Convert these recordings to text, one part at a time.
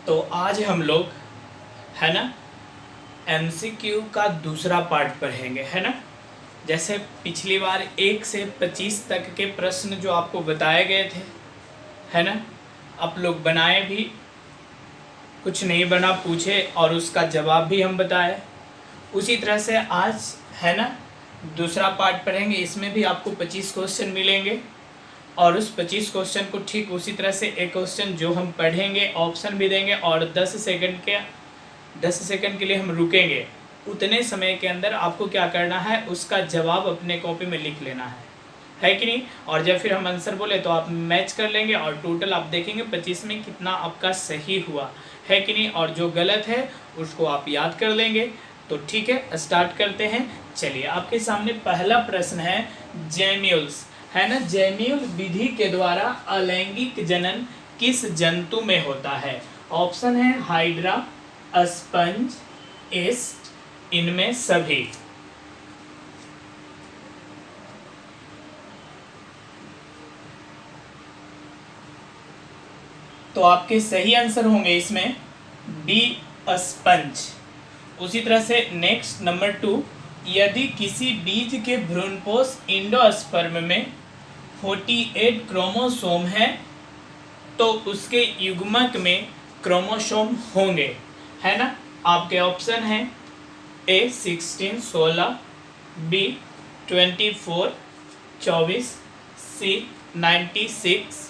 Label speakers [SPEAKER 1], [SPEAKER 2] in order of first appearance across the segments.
[SPEAKER 1] तो आज हम लोग है ना एमसीक्यू का दूसरा पार्ट पढ़ेंगे, है ना। जैसे पिछली बार 1 से 25 तक के प्रश्न जो आपको बताए गए थे, है ना, आप लोग बनाए भी, कुछ नहीं बना पूछे और उसका जवाब भी हम बताए। उसी तरह से आज है ना दूसरा पार्ट पढ़ेंगे, इसमें भी आपको 25 क्वेश्चन मिलेंगे और उस 25 क्वेश्चन को ठीक उसी तरह से एक क्वेश्चन जो हम पढ़ेंगे ऑप्शन भी देंगे और 10 सेकंड के लिए हम रुकेंगे। उतने समय के अंदर आपको क्या करना है, उसका जवाब अपने कॉपी में लिख लेना है कि नहीं। और जब फिर हम आंसर बोले तो आप मैच कर लेंगे और टोटल आप देखेंगे 25 में कितना आपका सही हुआ है कि नहीं, और जो गलत है उसको आप याद कर लेंगे। तो ठीक है, स्टार्ट करते हैं। चलिए, आपके सामने पहला प्रश्न है जैम्यूल्स, है ना। जैम्यूल विधि के द्वारा अलैंगिक जनन किस जंतु में होता है? ऑप्शन है हाइड्रा, स्पंज, ईस्ट, इनमें सभी। तो आपके सही आंसर होंगे इसमें बी, स्पंज। उसी तरह से नेक्स्ट नंबर 2, यदि किसी बीज के भ्रूणपोष इंडोस्पर्म में 48 क्रोमोसोम है तो उसके युग्मक में क्रोमोसोम होंगे, है ना। आपके ऑप्शन हैं ए 16 16, बी 24 24, सी 96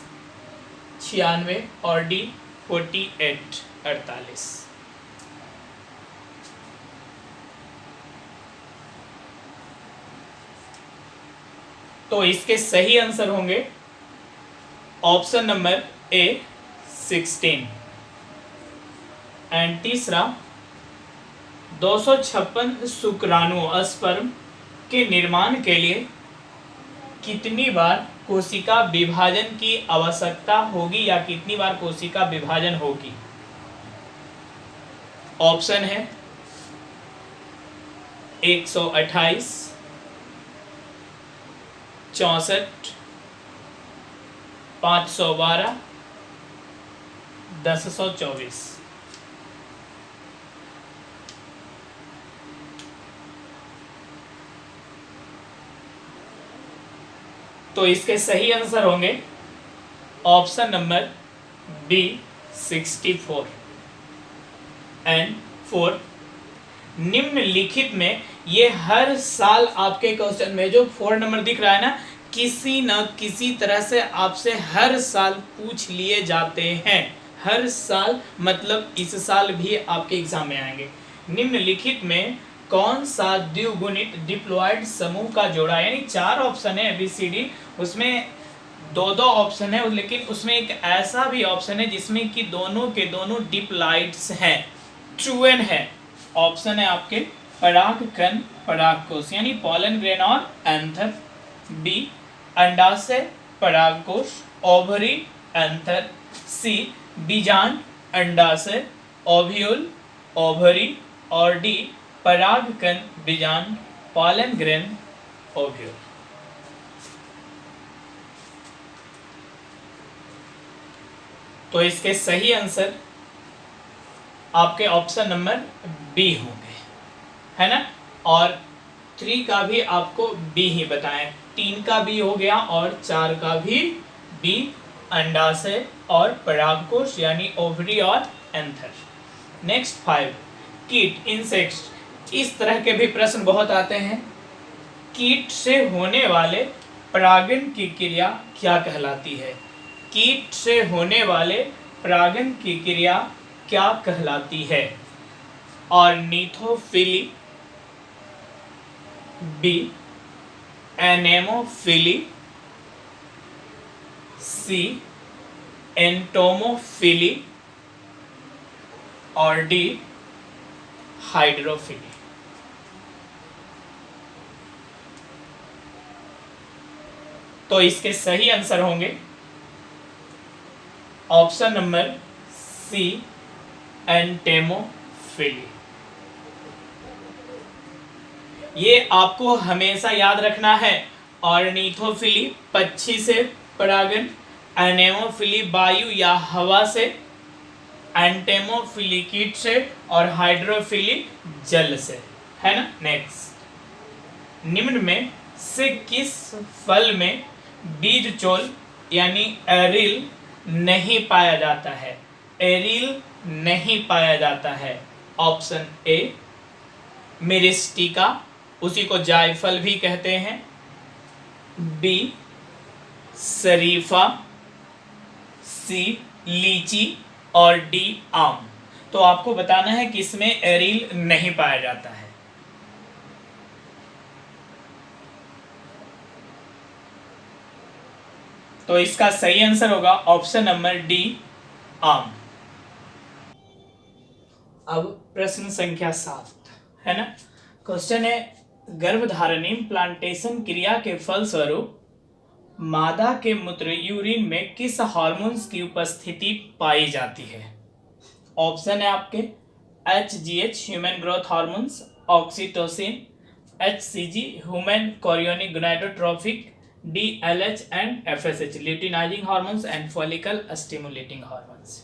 [SPEAKER 1] 96 और डी 48 48। तो इसके सही आंसर होंगे ऑप्शन नंबर ए 16। एंड तीसरा, 256 शुक्राणु स्पर्म के निर्माण के लिए कितनी बार कोशिका विभाजन की आवश्यकता होगी या कितनी बार कोशिका विभाजन होगी? ऑप्शन है 128, 64, 512, 1024। तो इसके सही आंसर होंगे ऑप्शन नंबर बी 64 एंड 4। निम्नलिखित में ये हर साल आपके क्वेश्चन में जो 4 नंबर दिख रहा है ना, किसी न किसी तरह से आपसे हर साल पूछ लिए जाते हैं। हर साल मतलब इस साल भी आपके एग्जाम में आएंगे। निम्नलिखित में कौन सा द्विगुणित डिप्लॉयड समूह का जोड़ा, यानी 4 ऑप्शन है ABCD, उसमें 2-2 ऑप्शन है, लेकिन उसमें एक ऐसा भी ऑप्शन है जिसमें कि दोनों के दोनों डिप्लॉइड्स हैं, ट्रूएन है। ऑप्शन है आपके परागकण परागकोश, यानी पॉलन ग्रेन और एंथर। बी अंडाशय परागकोश ओवरी एंथर। सी बीजांड अंडाशय ओव्यूल ओवरी। और डी परागकण बीजांड पॉलन ग्रेन ओव्यूल। तो इसके सही आंसर आपके ऑप्शन नंबर बी होंगे, है ना। और 3 का भी आपको बी ही बताएं, 3 का बी हो गया और 4 का भी बी, अंडाशय और परागकोश यानी ओवरी और एंथर। नेक्स्ट 5, कीट इंसेक्ट्स। इस तरह के भी प्रश्न बहुत आते हैं। कीट से होने वाले परागण की क्रिया क्या कहलाती है? कीट से होने वाले परागण की क्रिया क्या कहलाती है? ऑर्निथोफिली, बी एनेमोफिली, सी एंटोमोफिली और डी हाइड्रोफिली। तो इसके सही आंसर होंगे ऑप्शन नंबर सी एंटेमोफिली। ये आपको हमेशा याद रखना है। ऑर्निथोफिली पक्षी से परागण, एनेमोफिली वायु या हवा से, एंटेमोफिली कीट से और हाइड्रोफिली जल से, है ना। नेक्स्ट, निम्न में से किस फल में बीजचोल यानी एरिल नहीं पाया जाता है? एरिल नहीं पाया जाता है। ऑप्शन ए मिरिस्टिका, उसी को जायफल भी कहते हैं, बी शरीफा, सी लीची और डी आम। तो आपको बताना है कि इसमें एरिल नहीं पाया जाता है। तो इसका सही आंसर होगा ऑप्शन नंबर डी आम। अब प्रश्न संख्या 7 है ना। क्वेश्चन है, गर्भधारणी प्लांटेशन क्रिया के फलस्वरूप मादा के मूत्र यूरिन में किस हार्मोन्स की उपस्थिति पाई जाती है? ऑप्शन है आपके HGH human growth hormones, oxytocin, HCG human chorionic gonadotropic, DLH and FSH luteinizing hormones and follicle stimulating hormones.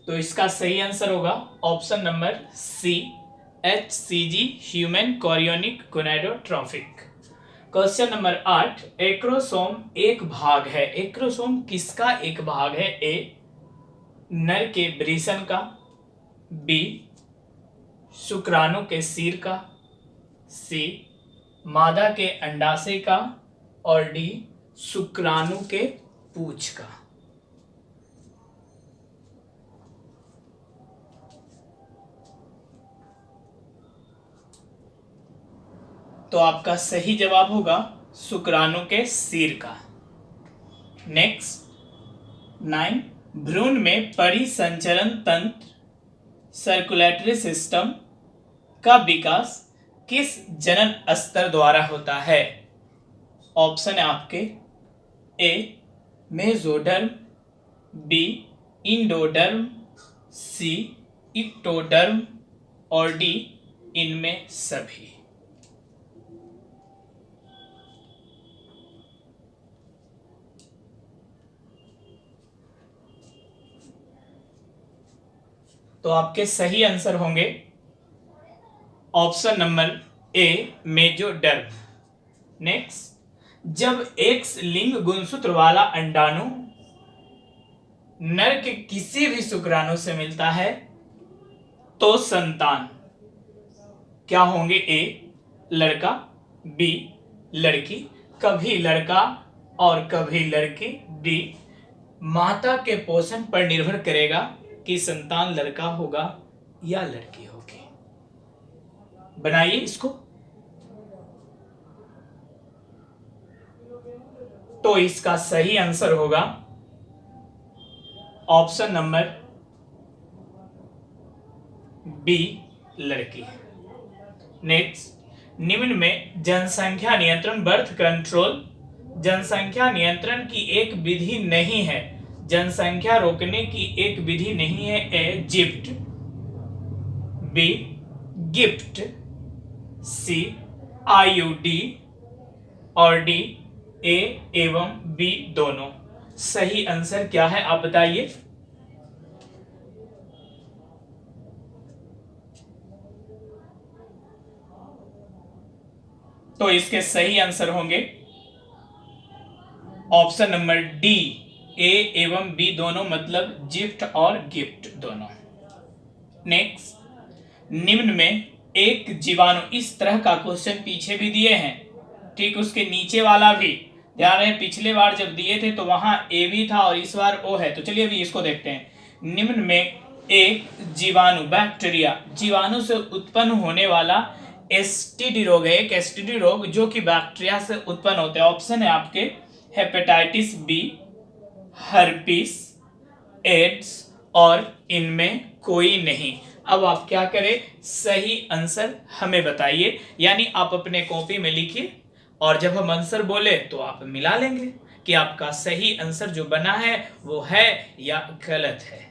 [SPEAKER 1] तो इसका सही आंसर होगा option number C HCG human chorionic gonadotropic. Question number 8, acrosome एक भाग है। एक्रोसोम किसका एक भाग है? ए नर के वृषण का, बी शुक्राणु के सिर का, सी मादा के अंडाशय का और डी शुक्राणु के पूंछ का। तो आपका सही जवाब होगा शुक्राणु के सिर का। नेक्स्ट 9, भ्रूण में परिसंचरण तंत्र सर्कुलेटरी सिस्टम का विकास किस जनन स्तर द्वारा होता है? ऑप्शन है आपके ए मेसोडर्म, बी इंडोडर्म, सी इक्टोडर्म और डी इनमें सभी। तो आपके सही आंसर होंगे option number A mesoderm. Next, जब एक्स लिंग गुणसूत्र वाला अंडाणु नर के किसी भी शुक्राणु से मिलता है तो संतान क्या होंगे? ए लड़का, बी लड़की, कभी लड़का और कभी लड़की, डी माता के पोषण पर निर्भर करेगा कि संतान लड़का होगा या लड़की होगी। बनाइए इसको। तो इसका सही आंसर होगा ऑप्शन नंबर बी लड़की। नेक्स्ट, निम्न में जनसंख्या नियंत्रण बर्थ कंट्रोल जनसंख्या नियंत्रण की एक विधि नहीं है, जनसंख्या रोकने की एक विधि नहीं है। ए जिप्ट, बी गिफ्ट, सी IUD और डी ए एवं बी दोनों। सही आंसर क्या है आप बताइए। तो इसके सही आंसर होंगे ऑप्शन नंबर डी ए एवं बी दोनों, मतलब जिफ्ट और गिफ्ट दोनों। नेक्स्ट, निम्न में एक जीवाणु, इस तरह का क्वेश्चन पीछे भी दिए हैं, ठीक उसके नीचे वाला भी ध्यान रहे। पिछले बार जब दिए थे तो वहां ए भी था और इस बार ओ है। तो चलिए अभी इसको देखते हैं। निम्न में एक जीवाणु बैक्टीरिया जीवाणु से उत्पन्न होने वाला एसटीडी रोग है, एक एसटीडी रोग जो कि बैक्टीरिया से उत्पन्न होते हैं। ऑप्शन है आपके हेपेटाइटिस बी, हर्पीस, एड्स और इनमें कोई नहीं। अब आप क्या करें, सही आंसर हमें बताइए, यानी आप अपने कॉपी में लिखिए और जब हम आंसर बोले तो आप मिला लेंगे कि आपका सही आंसर जो बना है वो है या गलत है।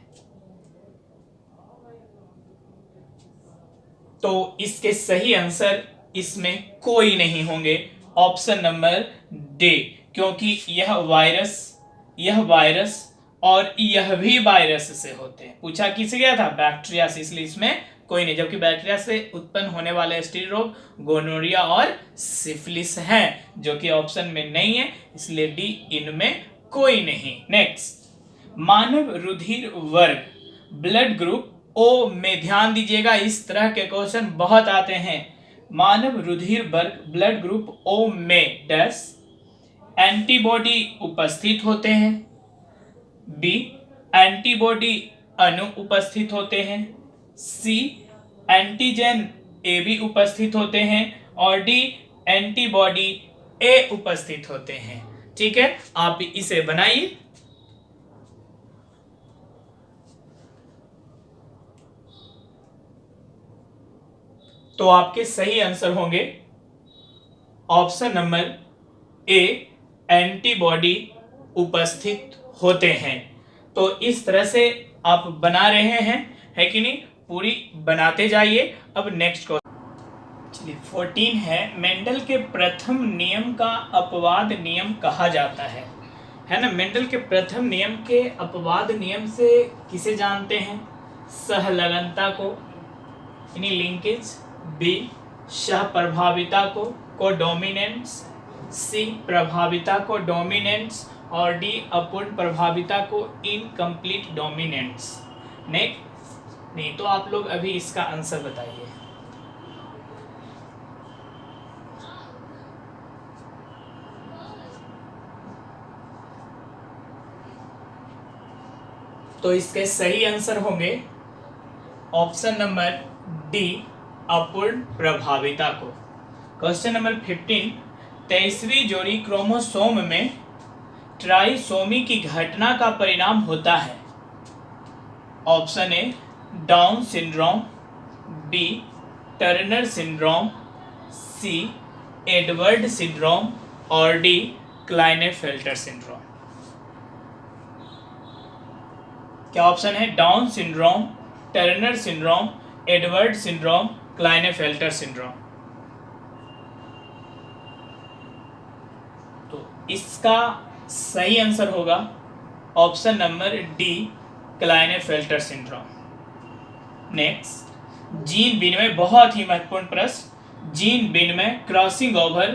[SPEAKER 1] तो इसके सही आंसर इसमें कोई नहीं होंगे। ऑप्शन नंबर डी, क्योंकि यह वायरस और यह भी वायरस से होते हैं। पूछा किससे गया था? बैक्टीरिया से, इसलिए इसमें कोई नहीं। जबकि बैक्टीरिया से उत्पन्न होने वाले एसटीडी रोग गोनोरिया और सिफिलिस हैं, जो कि ऑप्शन में नहीं है, इसलिए डी, इनमें कोई नहीं। नेक्स्ट, मानव रुधिर वर्ग ब्लड ग्रुप ओ में, ध्यान दीजिएगा, इस तरह के क्वेश्चन बहुत आते हैं। मानव रुधिर वर्ग ब्लड ग्रुप ओ में डैश एंटीबॉडी उपस्थित होते हैं, बी एंटीबॉडी अणु उपस्थित होते हैं, सी एंटीजन ए भी उपस्थित होते हैं, और डी एंटीबॉडी ए उपस्थित होते हैं। ठीक है, आप इसे बनाइए। तो आपके सही आंसर होंगे ऑप्शन नंबर ए, एंटीबॉडी उपस्थित होते हैं। तो इस तरह से आप बना रहे हैं, है कि नहीं? पूरी बनाते जाइए। अब नेक्स्ट क्वेश्चन, चलिए 14 है, मेंडल के प्रथम नियम का अपवाद नियम कहा जाता है ना? मेंडल के प्रथम नियम के अपवाद नियम से किसे जानते हैं? सहलगनता को, यानी लिंकेज, बी सह प्रभाविता को डोमिनेंस, सी प्रभाविता को डोमिनेंस, और डी अपूर्ण प्रभाविता को इनकम्प्लीट डोमिनेंस। नहीं तो आप लोग अभी इसका आंसर बताइए। तो इसके सही आंसर होंगे ऑप्शन नंबर डी, अपूर्ण प्रभाविता को। क्वेश्चन नंबर 15, 23वीं जोड़ी क्रोमोसोम में ट्राइसोमी की घटना का परिणाम होता है। Option A Down syndrome, B Turner syndrome, C Edward syndrome, और डी क्लाइनेफेल्टर सिंड्रोम। क्या ऑप्शन है? Down syndrome, Turner syndrome, Edward syndrome, Klinefelter syndrome. तो इसका सही आंसर होगा option number D, Klinefelter syndrome. Next, gene विनिमय, बहुत ही महत्वपूर्ण प्रश्न। जीन विनिमय क्रॉसिंग ओवर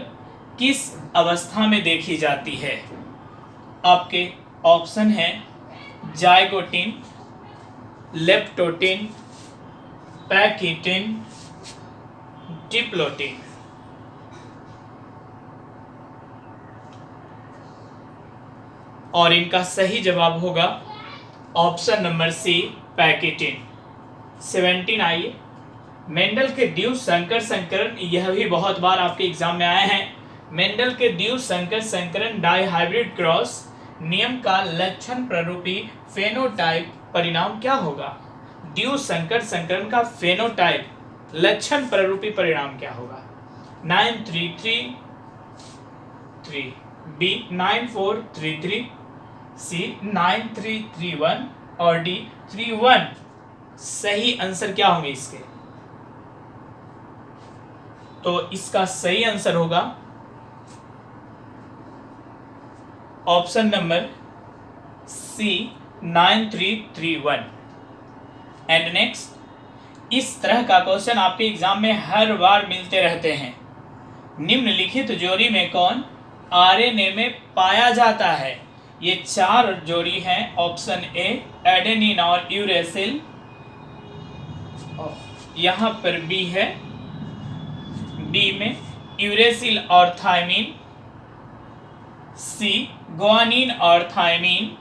[SPEAKER 1] किस अवस्था में देखी जाती है? आपके ऑप्शन है जाइगोटिन, लेप्टोटिन, पैकिटिन, डिप्लोटिन। और इनका सही जवाब होगा ऑप्शन नंबर सी, पैकिटिन। 17 आइए, मेंडल के द्विज संकर संकरण, यह भी बहुत बार आपके एग्जाम में आए हैं। मेंडल के द्विज संकर संकरण डाइहाइब्रिड क्रॉस नियम का लक्षण प्ररूपी फेनोटाइप परिणाम क्या होगा? द्विज संकर संकरण का फेनोटाइप लक्षण प्ररूपी परिणाम क्या होगा? 9333, बी 9433, सी 9331, और डी 31। सही आंसर क्या होंगे इसके? तो इसका सही आंसर होगा option number C, 9331। And next, इस तरह का क्वेश्चन आपके एग्जाम में हर बार मिलते रहते हैं। निम्नलिखित जोड़ी में कौन आरएनए में पाया जाता है? ये 4 जोड़ी हैं। ऑप्शन ए एडेनिन और यूरेसिल, यहाँ पर बी है, बी में यूरेसिल और थायमिन, सी ग्वानिन और थायमिन,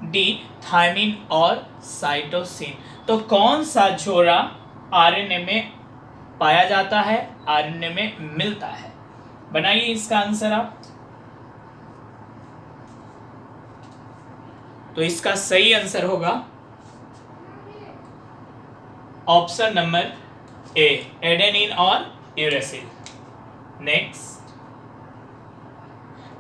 [SPEAKER 1] डी थायमिन और साइटोसिन। तो कौन सा जोड़ा आरएनए में पाया जाता है, आरएनए में मिलता है? बनाइए इसका आंसर आप। तो इसका सही आंसर होगा ऑप्शन नंबर ए, एडेनिन और यूरेसिल। नेक्स्ट,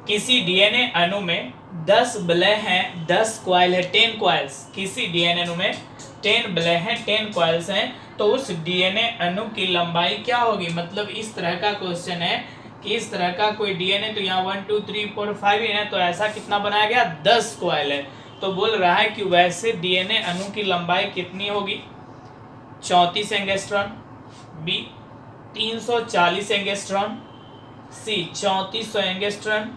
[SPEAKER 1] किसी डीएनए अणु में 10 विलय हैं, 10 कॉइल है, 10 कॉइल्स। किसी डीएनए अणु में 10 विलय हैं, 10 कॉइल्स हैं, तो उस डीएनए अणु की लंबाई क्या होगी। मतलब इस तरह का क्वेश्चन है कि इस तरह का कोई डीएनए, तो यहाँ 1 2 3 4 5 है, तो ऐसा कितना बनाया गया, 10 कॉइल है। तो बोल रहा है कि वैसे डीएनए अणु की लंबाई कितनी होगी, 34 एंगस्ट्रॉन, बी 340 एंगस्ट्रॉन, सी 3400 एंगस्ट्रॉन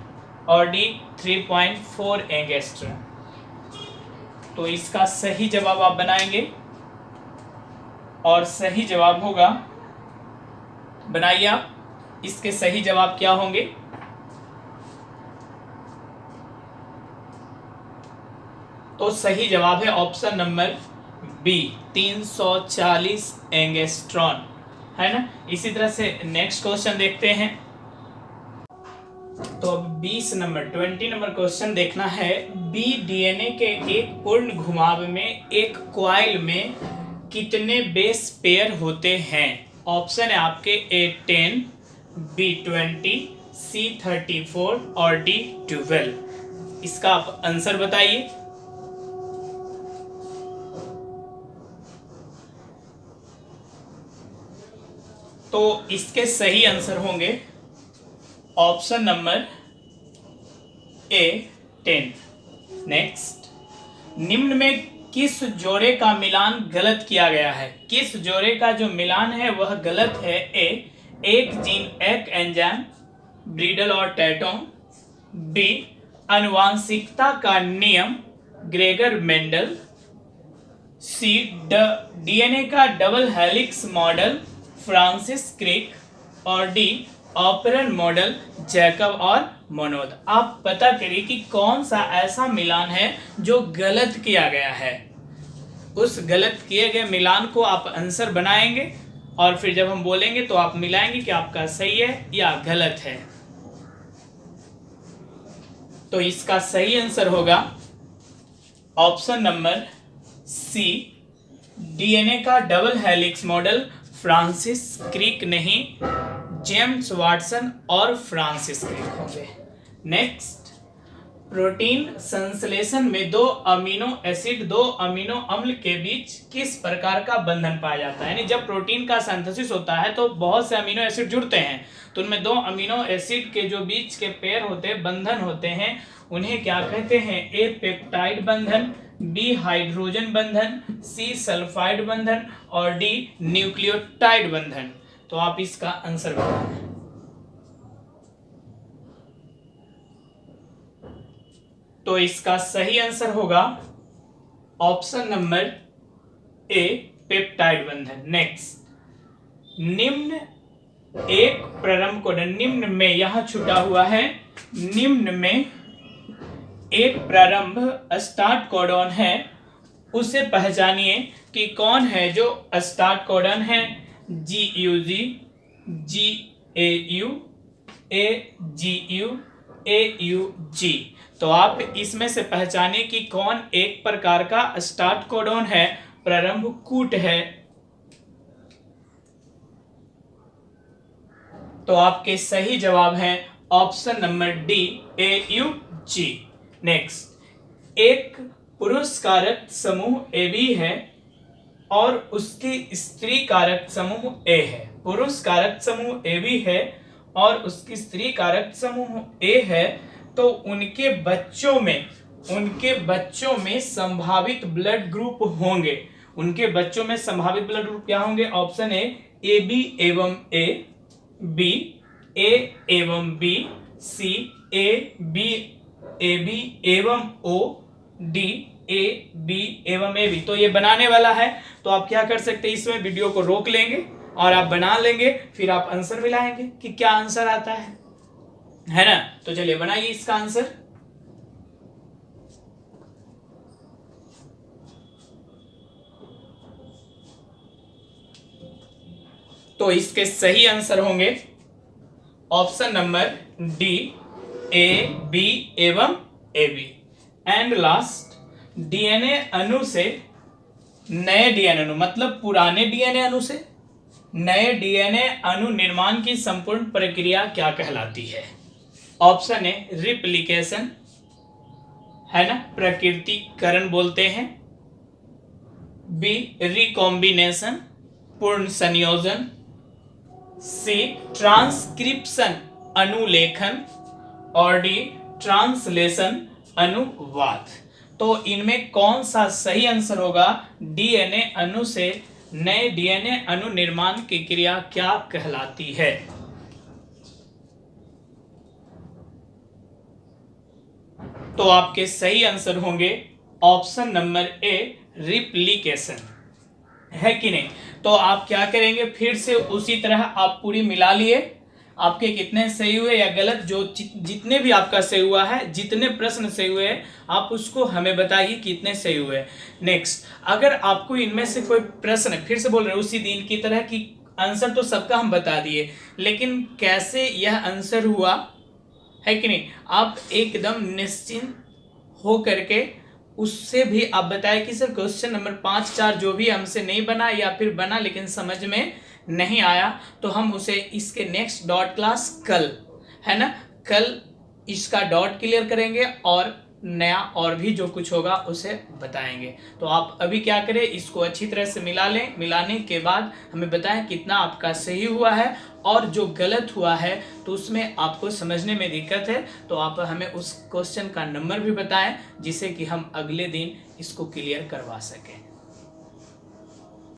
[SPEAKER 1] और डी 3.4 एंगस्ट्रॉन। तो इसका सही जवाब आप बनाएंगे और सही जवाब होगा, बनाइए आप, इसके सही जवाब क्या होंगे। तो सही जवाब है ऑप्शन नंबर बी 340 एंगस्ट्रॉन, है ना। इसी तरह से नेक्स्ट क्वेश्चन देखते हैं। तो अब 20 नंबर क्वेश्चन देखना है। बी डीएनए के एक पूर्ण घुमाव में एक कॉइल में कितने बेस पेयर होते हैं। ऑप्शन है आपके ए 10, बी 20, सी 34 और डी 12। इसका आप आंसर बताइए। तो इसके सही आंसर होंगे ऑप्शन नंबर ए 10। नेक्स्ट, निम्न में किस जोड़े का मिलान गलत किया गया है। किस जोड़े का जो मिलान है वह गलत है। ए एक जीन एक एंजाइम ब्रीडल और टैटोन, बी आनुवांशिकता का नियम ग्रेगर मेंडल, सी डीएनए का double helix model Francis Crick और डी ऑपरेंट मॉडल जैकब और मोनोद। आप पता करिए कि कौन सा ऐसा मिलान है जो गलत किया गया है। उस गलत किए गए मिलान को आप आंसर बनाएंगे और फिर जब हम बोलेंगे तो आप मिलाएंगे कि आपका सही है या गलत है। तो इसका सही आंसर होगा ऑप्शन नंबर सी डीएनए का double helix model Francis Crick नहीं, जेम्स वाटसन और फ्रांसिस क्रिक होंगे। नेक्स्ट, प्रोटीन संश्लेषण में दो अमीनो एसिड दो अमीनो अम्ल के बीच किस प्रकार का बंधन पाया जाता है। यानी जब प्रोटीन का सिंथेसिस होता है तो बहुत से अमीनो एसिड जुड़ते हैं, तो उनमें दो अमीनो एसिड के जो बीच के पेयर होते हैं, बंधन होते हैं, उन्हें क्या कहते हैं। ए पेप्टाइड बंधन, बी हाइड्रोजन बंधन, सी सल्फाइड बंधन और डी न्यूक्लियोटाइड बंधन। तो आप इसका आंसर बताएं। तो इसका सही आंसर होगा ऑप्शन नंबर ए पेप्टाइड बंधन। नेक्स्ट, निम्न एक प्रारंभ कोडन, निम्न में यहां छुटा हुआ है, निम्न में एक प्रारंभ स्टार्ट कोडन है, उसे पहचानिए कि कौन है जो स्टार्ट कोडन है। GUG, GAU, AGU, AUG। तो आप इसमें से पहचानिए कि कौन एक प्रकार का स्टार्ट कोडन है, प्रारंभ कूट है। तो आपके सही जवाब है option number D AUG। Next, एक पुरुष कारक समूह AB है और उसकी स्त्री कारक समूह A है। पुरुष कारक समूह AB है और उसकी स्त्री कारक समूह A है, तो उनके बच्चों में संभावित ब्लड ग्रुप होंगे। उनके बच्चों में संभावित ब्लड ग्रुप क्या होंगे। ऑप्शन ए AB एवं A, B A एवं B, C AB एवं O, D AB एवं AB। तो ये बनाने वाला है, तो आप क्या कर सकते हैं, इसमें वीडियो को रोक लेंगे और आप बना लेंगे, फिर आप आंसर मिलाएंगे कि क्या आंसर आता है ना। तो चलिए बनाइए इसका आंसर। तो इसके सही आंसर होंगे ऑप्शन नंबर डी AB एवं AB। एंड लास्ट, डीएनए अणु से नए डीएनए अणु, मतलब पुराने डीएनए अणु से नए डीएनए अणु निर्माण की संपूर्ण प्रक्रिया क्या कहलाती है। ऑप्शन ए रिप्लिकेशन, है ना, प्रकृतिकरण बोलते हैं। बी रिकॉम्बिनेशन, पूर्ण संयोजन, सी ट्रांसक्रिप्शन अनुलेखन और डी ट्रांसलेशन अनुवाद। तो इनमें कौन सा सही आंसर होगा? डीएनए अणु से नए डीएनए अणु निर्माण की क्रिया क्या कहलाती है? तो आपके सही आंसर होंगे ऑप्शन नंबर ए रिप्लिकेशन, है कि नहीं? तो आप क्या करेंगे, फिर से उसी तरह आप पूरी मिला लिए, आपके कितने सही हुए या गलत, जो जितने भी आपका सही हुआ है, जितने प्रश्न सही हुए हैं आप उसको हमें बताइए कितने सही हुए। नेक्स्ट, अगर आपको इनमें से कोई प्रश्न, फिर से बोल रहे उसी दिन की तरह कि आंसर तो सबका हम बता दिए, लेकिन कैसे यह आंसर हुआ, है कि नहीं, आप एकदम निश्चिंत हो करके उससे भी आप बताएं कि सर क्वेश्चन नंबर 5, 4 जो भी हमसे नहीं बना या फिर बना लेकिन समझ में नहीं आया, तो हम उसे इसके नेक्स्ट डॉट क्लास कल, है ना, कल इसका डॉट क्लियर करेंगे और नया और भी जो कुछ होगा उसे बताएंगे। तो आप अभी क्या करें, इसको अच्छी तरह से मिला लें, मिलाने के बाद हमें बताएं कितना आपका सही हुआ है, और जो गलत हुआ है तो उसमें आपको समझने में दिक्कत है तो आप हमें उस क्वेश्चन का नंबर भी बताएं, जिससे कि हम अगले दिन इसको क्लियर करवा सकें।